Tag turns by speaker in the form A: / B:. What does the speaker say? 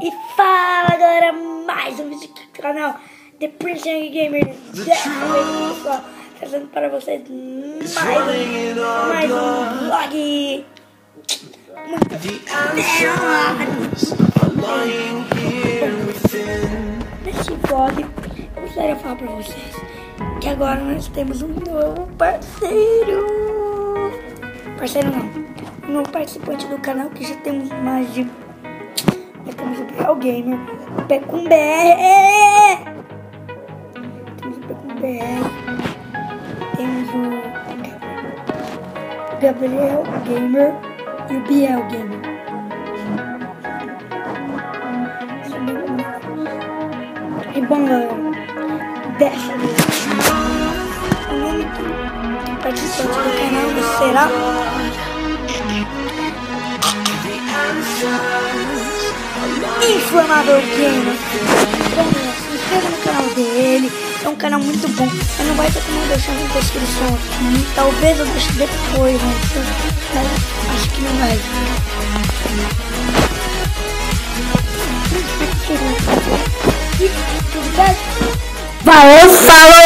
A: E fala galera, mais um vídeo aqui do canal The Prince Young Gamer. Dessa vez, pessoal, trazendo para vocês mais um vlog. Neste vlog eu gostaria de falar para vocês que agora nós temos um novo parceiro. Parceiro não, um novo participante do canal, que já temos mais de... Nós temos o Real Gamer, o Pecum BR. Temos o Pecum BR. Temos o Gabriel Gamer e o Biel Gamer. E bom galera, dessa vez o nome do participante do canal será Inflamável Gamer. Se inscreva no canal dele, é um canal muito bom. Eu não vai ter como deixar na descrição aqui. Talvez eu deixe depois, mas acho que não vai. Tudo bem? Valeu, falou!